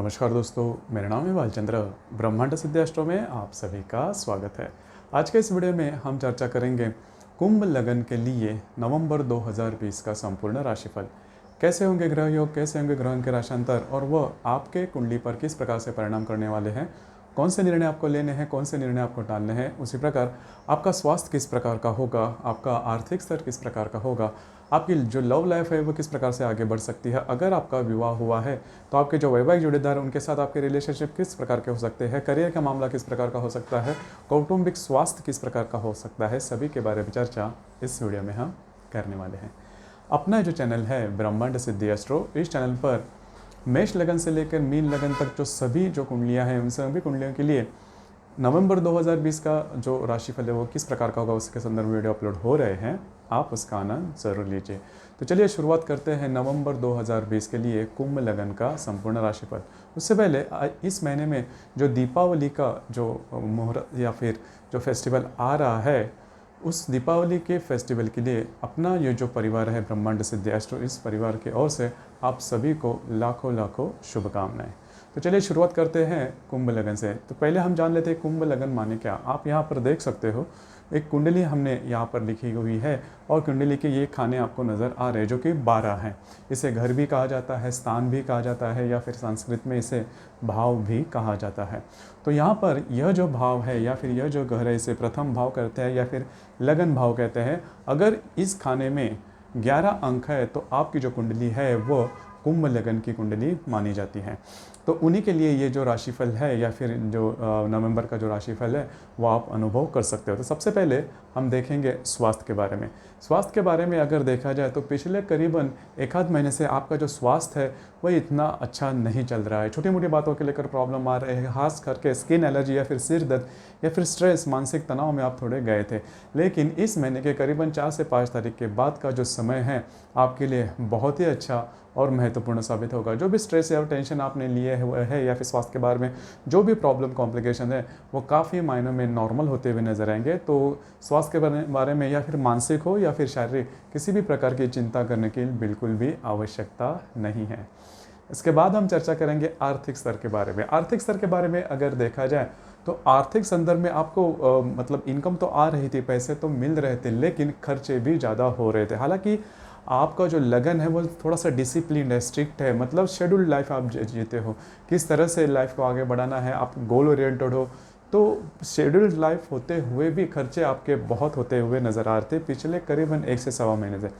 नमस्कार दोस्तों, मेरा नाम है बालचंद्र। ब्रह्मांड सिद्धि एस्ट्रो में आप सभी का स्वागत है। आज के इस वीडियो में हम चर्चा करेंगे कुंभ लगन के लिए नवंबर 2020 का संपूर्ण राशिफल। कैसे होंगे ग्रह योग, कैसे होंगे ग्रहों के राशांतर और वह आपके कुंडली पर किस प्रकार से परिणाम करने वाले हैं, कौन से निर्णय आपको लेने हैं, कौन से निर्णय आपको टालने हैं। उसी प्रकार आपका स्वास्थ्य किस प्रकार का होगा, आपका आर्थिक स्तर किस प्रकार का होगा, आपकी जो लव लाइफ है वो किस प्रकार से आगे बढ़ सकती है। अगर आपका विवाह हुआ है तो आपके जो वैवाहिक जोड़ीदार उनके साथ आपके रिलेशनशिप किस प्रकार के हो सकते हैं, करियर का मामला किस प्रकार का हो सकता है, कौटुंबिक स्वास्थ्य किस प्रकार का हो सकता है, सभी के बारे में चर्चा इस वीडियो में हम करने वाले हैं। अपना जो चैनल है ब्रह्मांड सिद्धि एस्ट्रो, इस चैनल पर मेष लगन से लेकर मीन लगन तक जो सभी जो कुंडलियाँ हैं उन सभी कुंडलियों के लिए नवंबर 2020 का जो राशिफल है वो किस प्रकार का होगा उसके संदर्भ में वीडियो अपलोड हो रहे हैं, आप उसका आनंद जरूर लीजिए। तो चलिए शुरुआत करते हैं नवंबर 2020 के लिए कुंभ लगन का संपूर्ण राशिफल। उससे पहले इस महीने में जो दीपावली का जो मुहूर्त या फिर जो फेस्टिवल आ रहा है, उस दीपावली के फेस्टिवल के लिए अपना ये जो परिवार है ब्रह्मांड सिद्धि एस्ट्रो, इस परिवार की ओर से आप सभी को लाखों लाखों शुभकामनाएं। तो चलिए शुरुआत करते हैं कुंभ लगन से। तो पहले हम जान लेते हैं कुंभ लगन माने क्या। आप यहाँ पर देख सकते हो एक कुंडली हमने यहाँ पर लिखी हुई है और कुंडली के ये खाने आपको नज़र आ रहे हैं जो कि 12 हैं। इसे घर भी कहा जाता है, स्थान भी कहा जाता है, या फिर संस्कृत में इसे भाव भी कहा जाता है। तो यहाँ पर यह जो भाव है या फिर यह जो घर है इसे प्रथम भाव कहते हैं या फिर लगन भाव कहते हैं। अगर इस खाने में 11 अंक है तो आपकी जो कुंडली है वो कुंभ लगन की कुंडली मानी जाती है। तो उन्हीं के लिए ये जो राशिफल है या फिर जो नवंबर का जो राशिफल है वो आप अनुभव कर सकते हो। तो सबसे पहले हम देखेंगे स्वास्थ्य के बारे में। स्वास्थ्य के बारे में अगर देखा जाए तो पिछले करीबन एक आध महीने से आपका जो स्वास्थ्य है वह इतना अच्छा नहीं चल रहा है। छोटी मोटी बातों के लेकर प्रॉब्लम आ रहे हैं, खास करके स्किन एलर्जी या फिर सिर दर्द या फिर स्ट्रेस, मानसिक तनाव में आप थोड़े गए थे। लेकिन इस महीने के करीबन 4 से 5 तारीख के बाद का जो समय है आपके लिए बहुत ही अच्छा और महत्वपूर्ण साबित होगा। जो भी स्ट्रेस या टेंशन आपने लिए हुए है या फिर स्वास्थ्य के बारे में जो भी प्रॉब्लम कॉम्प्लिकेशन है वो काफ़ी मायनों में नॉर्मल होते हुए नजर आएंगे। तो स्वास्थ्य के बारे में या फिर मानसिक हो या फिर शारीरिक किसी भी प्रकार की चिंता करने की बिल्कुल भी आवश्यकता नहीं है। इसके बाद हम चर्चा करेंगे आर्थिक स्तर के बारे में। आर्थिक स्तर के बारे में अगर देखा जाए तो आर्थिक संदर्भ में आपको मतलब इनकम तो आ रही थी, पैसे तो मिल रहे थे, लेकिन खर्चे भी ज़्यादा हो रहे थे। हालांकि आपका जो लगन है वो थोड़ा सा डिसिप्लिन है, स्ट्रिक्ट है, मतलब शेड्यूल्ड लाइफ आप जीते हो। किस तरह से लाइफ को आगे बढ़ाना है, आप गोल ओरिएंटेड हो। तो शेड्यूल्ड लाइफ होते हुए भी खर्चे आपके बहुत होते हुए नज़र आ रहे थे पिछले करीबन 1 से सवा महीने से।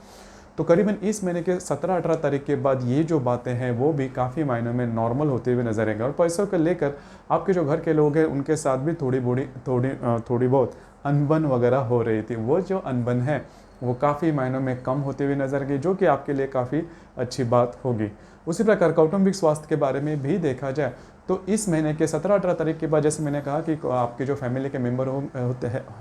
तो करीबन इस महीने के 17-18 तारीख के बाद ये जो बातें हैं वो भी काफ़ी मायनों में नॉर्मल होते हुए नजर आएंगे। और पैसों को लेकर आपके जो घर के लोग हैं उनके साथ भी थोड़ी बहुत अनबन वगैरह हो रही थी। वो जो अनबन है वो काफ़ी मायनों में कम होते हुए नजर गई, जो कि आपके लिए काफ़ी अच्छी बात होगी। उसी प्रकार कौटुंबिक स्वास्थ्य के बारे में भी देखा जाए तो इस महीने के 17-18 तारीख के बाद, जैसे मैंने कहा कि आपके जो फैमिली के मेंबर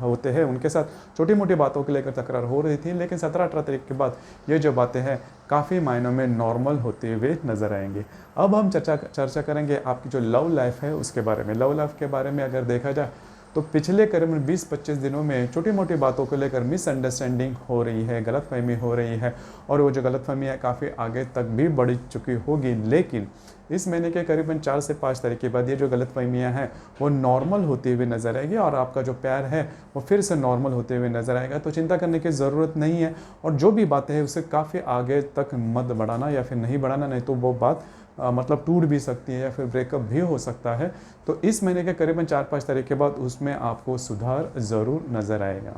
होते हैं उनके साथ छोटी मोटी बातों को लेकर तकरार हो रही थी, लेकिन 17-18 तारीख के बाद ये जो बातें हैं काफ़ी मायनों में नॉर्मल होते हुए नजर आएंगे। अब हम चर्चा करेंगे आपकी जो लव लाइफ है उसके बारे में। लव लाइफ के बारे में अगर देखा जाए तो पिछले करीबन 20-25 दिनों में छोटी मोटी बातों को लेकर मिसअंडरस्टैंडिंग हो रही है, गलतफहमी हो रही है, और वो जो गलतफहमी है काफ़ी आगे तक भी बढ़ चुकी होगी। लेकिन इस महीने के करीबन 4 से 5 तारीख के बाद ये जो गलतफहमियां हैं वो नॉर्मल होते हुए नजर आएगी और आपका जो प्यार है वो फिर से नॉर्मल होते हुए नजर आएगा। तो चिंता करने की ज़रूरत नहीं है, और जो भी बातें हैं उसे काफ़ी आगे तक मत बढ़ाना या फिर नहीं बढ़ाना, नहीं तो वो बात मतलब टूट भी सकती है या फिर ब्रेकअप भी हो सकता है। तो इस महीने के करीबन 4-5 तारीख के बाद उसमें आपको सुधार ज़रूर नज़र आएगा।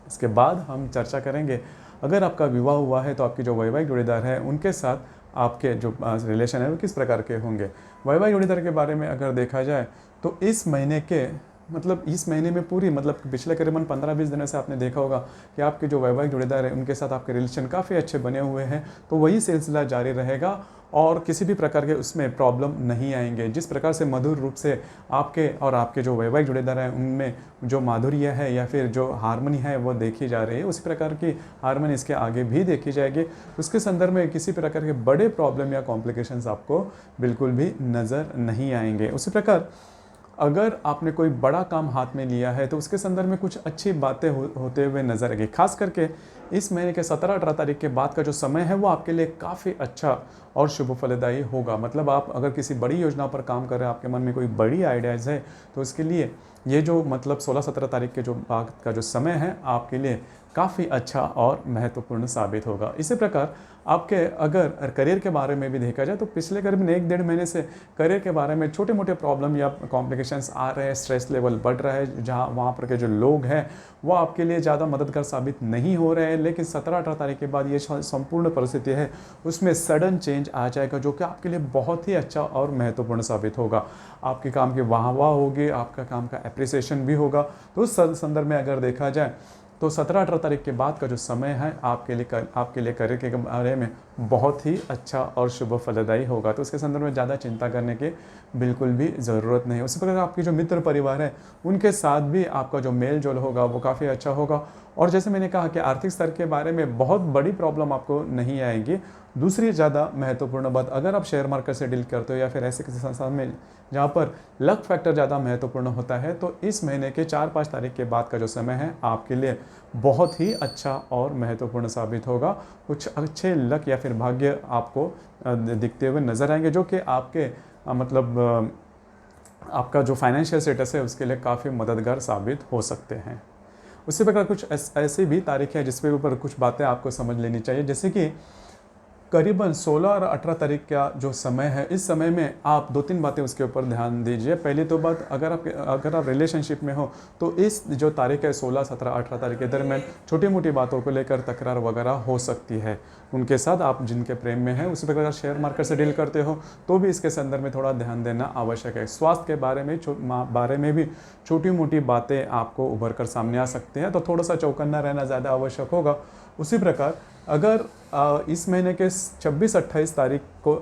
इसके बाद हम चर्चा करेंगे अगर आपका विवाह हुआ है तो आपके जो वैवाहिक जोड़ीदार है उनके साथ आपके जो रिलेशन है वो किस प्रकार के होंगे। वैवाहिक जोड़ीदार के बारे में अगर देखा जाए तो इस महीने में पूरी मतलब पिछले करीबन 15-20 दिनों से आपने देखा होगा कि आपके जो वैवाहिक जोड़ीदार हैं उनके साथ आपके रिलेशन काफ़ी अच्छे बने हुए हैं। तो वही सिलसिला जारी रहेगा और किसी भी प्रकार के उसमें प्रॉब्लम नहीं आएंगे। जिस प्रकार से मधुर रूप से आपके और आपके जो वैवाहिक जोड़ीदार हैं उनमें जो माधुर्य है या फिर जो हारमोनी है वो देखी जा रही है, उसी प्रकार की हारमोनी इसके आगे भी देखी जाएगी। उसके संदर्भ में किसी प्रकार के बड़े प्रॉब्लम या कॉम्प्लिकेशंस आपको बिल्कुल भी नज़र नहीं आएंगे। उसी प्रकार अगर आपने कोई बड़ा काम हाथ में लिया है तो उसके संदर्भ में कुछ अच्छी बातें होते हुए नजर आएगी। खास करके इस महीने के 17-18 तारीख के बाद का जो समय है वो आपके लिए काफ़ी अच्छा और शुभ फलदायी होगा। मतलब आप अगर किसी बड़ी योजना पर काम कर रहे हैं, आपके मन में कोई बड़ी आइडियाज़ है, तो इसके लिए ये जो मतलब 16-17 तारीख के जो बाद का जो समय है आपके लिए काफ़ी अच्छा और महत्वपूर्ण साबित होगा। इसी प्रकार आपके अगर करियर के बारे में भी देखा जाए तो पिछले करीबन 1-1.5 महीने से करियर के बारे में छोटे मोटे प्रॉब्लम या कॉम्प्लिकेशंस आ रहे हैं, स्ट्रेस लेवल बढ़ रहा है, जहाँ वहाँ पर के जो लोग हैं वो आपके लिए ज़्यादा मददगार साबित नहीं हो रहे हैं। लेकिन 17-18 तारीख के बाद ये संपूर्ण परिस्थिति है उसमें सडन चेंज आ जाएगा, जो कि आपके लिए बहुत ही अच्छा और महत्वपूर्ण साबित होगा। आपके काम की वाह होगी, आपका काम का एप्रिसिएशन भी होगा। तो उस संदर्भ में अगर देखा जाए तो 17-18 तारीख के बाद का जो समय है आपके लिए करियर के बारे में बहुत ही अच्छा और शुभ फलदायी होगा। तो उसके संदर्भ में ज़्यादा चिंता करने की बिल्कुल भी ज़रूरत नहीं है। उसी प्रकार आपके जो मित्र परिवार है उनके साथ भी आपका जो मेल जोल होगा वो काफ़ी अच्छा होगा। और जैसे मैंने कहा कि आर्थिक स्तर के बारे में बहुत बड़ी प्रॉब्लम आपको नहीं आएगी। दूसरी ज़्यादा महत्वपूर्ण बात, अगर आप शेयर मार्केट से डील करते हो या फिर ऐसे किसी संस्थान में जहाँ पर लक फैक्टर ज़्यादा महत्वपूर्ण होता है, तो इस महीने के 4-5 तारीख के बाद का जो समय है आपके लिए बहुत ही अच्छा और महत्वपूर्ण साबित होगा। कुछ अच्छे लक या फिर भाग्य आपको दिखते हुए नजर आएंगे, जो कि आपके आपका जो फाइनेंशियल स्टेटस है उसके लिए काफ़ी मददगार साबित हो सकते हैं। उसी प्रकार कुछ ऐसी भी तारीख है जिसके ऊपर कुछ बातें आपको समझ लेनी चाहिए, जैसे कि करीबन 16 और 18 तारीख का जो समय है, इस समय में आप 2-3 बातें उसके ऊपर ध्यान दीजिए। पहली तो बात, अगर आप रिलेशनशिप में हो तो इस जो तारीख है 16, 17, 18 तारीख के दरमियान छोटी मोटी बातों को लेकर तकरार वगैरह हो सकती है उनके साथ, आप जिनके प्रेम में हैं। उसी प्रकार शेयर मार्केट से डील करते हो तो भी इसके संदर्भ में थोड़ा ध्यान देना आवश्यक है। स्वास्थ्य के बारे में भी छोटी मोटी बातें आपको उभर कर सामने आ सकती हैं, तो थोड़ा सा चौकन्ना रहना ज़्यादा आवश्यक होगा। उसी प्रकार अगर इस महीने के 26-28 तारीख को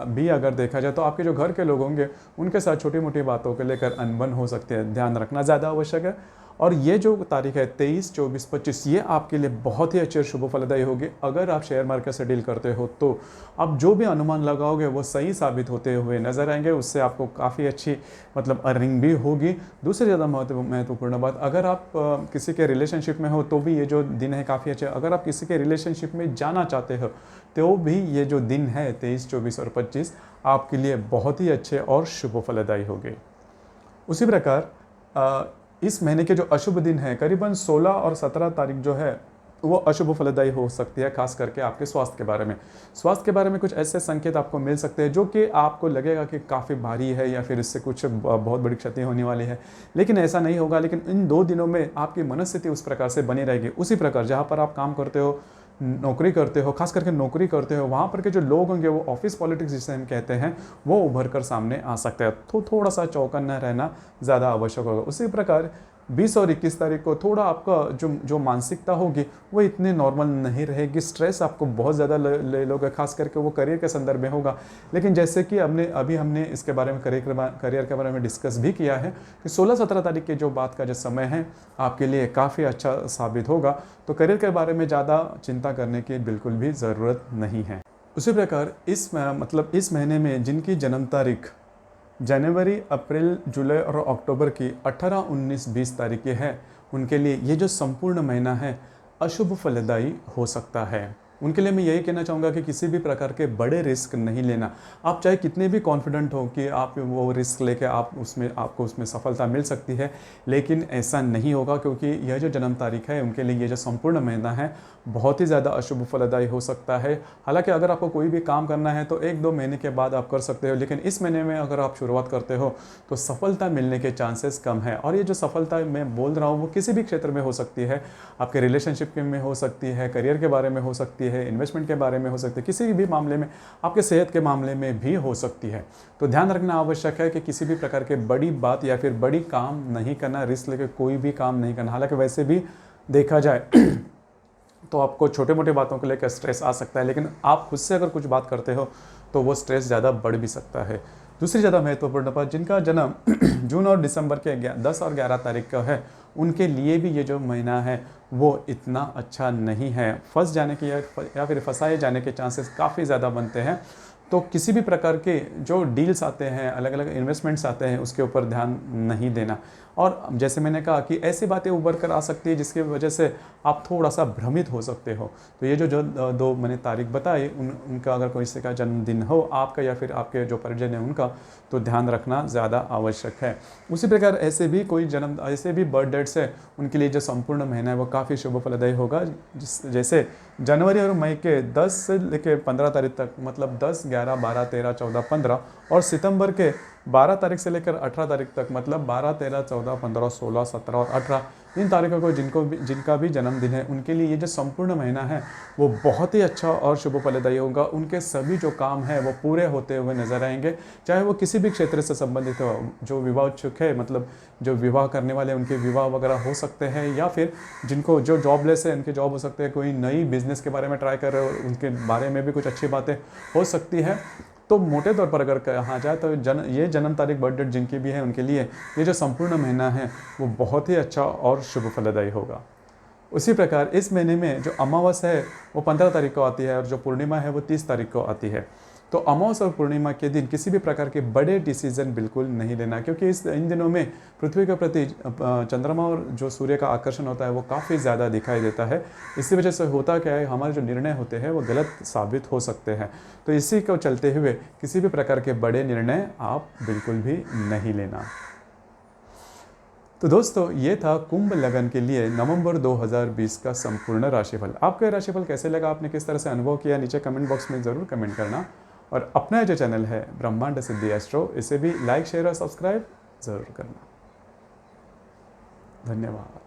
भी अगर देखा जाए तो आपके जो घर के लोग होंगे उनके साथ छोटी मोटी बातों को लेकर अनबन हो सकती है, ध्यान रखना ज़्यादा आवश्यक है। और ये जो तारीख है 23, 24, 25, ये आपके लिए बहुत ही अच्छे शुभ फलदायी होगी। अगर आप शेयर मार्केट से डील करते हो तो आप जो भी अनुमान लगाओगे वो सही साबित होते हुए नजर आएंगे, उससे आपको काफ़ी अच्छी मतलब अर्निंग भी होगी। दूसरी ज़्यादा महत्वपूर्ण बात, अगर आप किसी के रिलेशनशिप में हो तो भी ये जो दिन है काफ़ी अच्छे। अगर आप किसी के रिलेशनशिप में जाना चाहते हो तो भी ये जो दिन है 23, 24 और 25 आपके लिए बहुत ही अच्छे और शुभ फलदायी होंगे। उसी प्रकार इस महीने के जो अशुभ दिन है करीबन 16 और 17 तारीख जो है वो अशुभ फलदायी हो सकती है, खास करके आपके स्वास्थ्य के बारे में। स्वास्थ्य के बारे में कुछ ऐसे संकेत आपको मिल सकते हैं जो कि आपको लगेगा कि काफ़ी भारी है या फिर इससे कुछ बहुत बड़ी क्षति होने वाली है, लेकिन ऐसा नहीं होगा। लेकिन इन 2 दिनों में आपकी मनस्थिति उस प्रकार से बनी रहेगी। उसी प्रकार जहाँ पर आप काम करते हो, नौकरी करते हो, खास करके नौकरी करते हो, वहाँ पर के जो लोग होंगे वो ऑफिस पॉलिटिक्स जिसे हम कहते हैं वो उभर कर सामने आ सकता है, तो थोड़ा सा चौकन्ना रहना ज़्यादा आवश्यक होगा। उसी प्रकार 20 और 21 तारीख को थोड़ा आपका जो मानसिकता होगी वो इतनी नॉर्मल नहीं रहेगी, स्ट्रेस आपको बहुत ज़्यादा ले लोगे, खास करके वो करियर के संदर्भ में होगा। लेकिन जैसे कि हमने इसके बारे में करियर के बारे में डिस्कस भी किया है कि 16-17 तारीख के जो बाद का जो समय है आपके लिए काफ़ी अच्छा साबित होगा, तो करियर के बारे में ज़्यादा चिंता करने की बिल्कुल भी ज़रूरत नहीं है। उसी प्रकार इस महीने में जिनकी जन्म तारीख जनवरी, अप्रैल, जुलाई और अक्टूबर की 18, 19, 20 तारीखें हैं, उनके लिए ये जो संपूर्ण महीना है अशुभ फलदायी हो सकता है। उनके लिए मैं यही कहना चाहूँगा कि किसी भी प्रकार के बड़े रिस्क नहीं लेना। आप चाहे कितने भी कॉन्फिडेंट हो कि आप वो रिस्क लेके आपको उसमें सफलता मिल सकती है, लेकिन ऐसा नहीं होगा, क्योंकि यह जो जन्म तारीख है उनके लिए ये जो संपूर्ण महीना है बहुत ही ज़्यादा अशुभ फलदायी हो सकता है। हालांकि अगर आपको कोई भी काम करना है तो 1-2 महीने के बाद आप कर सकते हो, लेकिन इस महीने में अगर आप शुरुआत करते हो तो सफलता मिलने के चांसेस कम है। और ये जो सफलता मैं बोल रहा हूँ वो किसी भी क्षेत्र में हो सकती है, आपके रिलेशनशिप में हो सकती है, करियर के बारे में हो सकती है, इन्वेस्टमेंट के बारे में हो सकती है, किसी भी मामले में, आपके सेहत के मामले में भी हो सकती है। तो ध्यान रखना आवश्यक है कि किसी भी प्रकार के बड़ी बात या फिर बड़ी काम नहीं करना, रिस्क लेकर कोई भी काम नहीं करना। हालांकि वैसे भी देखा जाए तो आपको छोटे मोटे बातों को लेकर स्ट्रेस आ सकता है, लेकिन आप खुद से अगर कुछ बात करते हो तो वो स्ट्रेस ज़्यादा बढ़ भी सकता है। दूसरी ज़्यादा महत्वपूर्ण बात, जिनका जन्म जून और दिसंबर के 10 और 11 तारीख का है, उनके लिए भी ये जो महीना है वो इतना अच्छा नहीं है। फंस जाने की या फिर फंसाए जाने के चांसेस काफ़ी ज़्यादा बनते हैं। तो किसी भी प्रकार के जो डील्स आते हैं, अलग अलग इन्वेस्टमेंट्स आते हैं, उसके ऊपर ध्यान नहीं देना। और जैसे मैंने कहा कि ऐसी बातें उभर कर आ सकती है जिसकी वजह से आप थोड़ा सा भ्रमित हो सकते हो। तो ये जो दो मैंने तारीख बताई, उनका अगर कोई से का जन्मदिन हो आपका या फिर आपके जो परिजन है उनका, तो ध्यान रखना ज़्यादा आवश्यक है। उसी प्रकार ऐसे भी बर्थ डेट्स है, उनके लिए जो संपूर्ण महीना है वो काफ़ी शुभ फलदायी होगा। जैसे जनवरी और मई के 10 से लेकर 15 तारीख तक, मतलब 10, 11, 12, 13, 14, 15, और सितंबर के 12 तारीख से लेकर 18 तारीख तक, मतलब 12, 13, 14, 15, 16, 17 और 18, इन तारीखों को जिनका भी जन्मदिन है उनके लिए ये जो संपूर्ण महीना है वो बहुत ही अच्छा और शुभ फलदायी होगा। उनके सभी जो काम है वो पूरे होते हुए नजर आएंगे, चाहे वो किसी भी क्षेत्र से संबंधित हो। जो विवाह इच्छुक है, मतलब जो विवाह करने वाले, उनके विवाह वगैरह हो सकते हैं, या फिर जिनको जो जॉबलेस है उनके जॉब हो सकते हैं, कोई नई बिजनेस के बारे में ट्राई कर रहे हो उनके बारे में भी कुछ अच्छी बातें हो सकती है। तो मोटे तौर पर अगर कहा जाए तो ये जन्म तारीख, बर्थ डेट जिनकी भी है उनके लिए ये जो संपूर्ण महीना है वो बहुत ही अच्छा और शुभ फलदायी होगा। उसी प्रकार इस महीने में जो अमावस्या है वो 15 तारीख को आती है और जो पूर्णिमा है वो 30 तारीख को आती है। तो अमावस्या और पूर्णिमा के दिन किसी भी प्रकार के बड़े डिसीजन बिल्कुल नहीं लेना, क्योंकि इन दिनों में पृथ्वी के प्रति चंद्रमा और जो सूर्य का आकर्षण होता है वो काफ़ी ज़्यादा दिखाई देता है। इसी वजह से होता क्या है, हमारे जो निर्णय होते हैं वो गलत साबित हो सकते हैं। तो इसी को चलते हुए किसी भी प्रकार के बड़े निर्णय आप बिल्कुल भी नहीं लेना। तो दोस्तों, ये था कुंभ लगन के लिए नवंबर 2020 का संपूर्ण राशिफल। आपका राशिफल कैसे लगा, आपने किस तरह से अनुभव किया, नीचे कमेंट बॉक्स में ज़रूर कमेंट करना। और अपना जो चैनल है ब्रह्मांड सिद्धि एस्ट्रो, इसे भी लाइक, शेयर और सब्सक्राइब ज़रूर करना। धन्यवाद।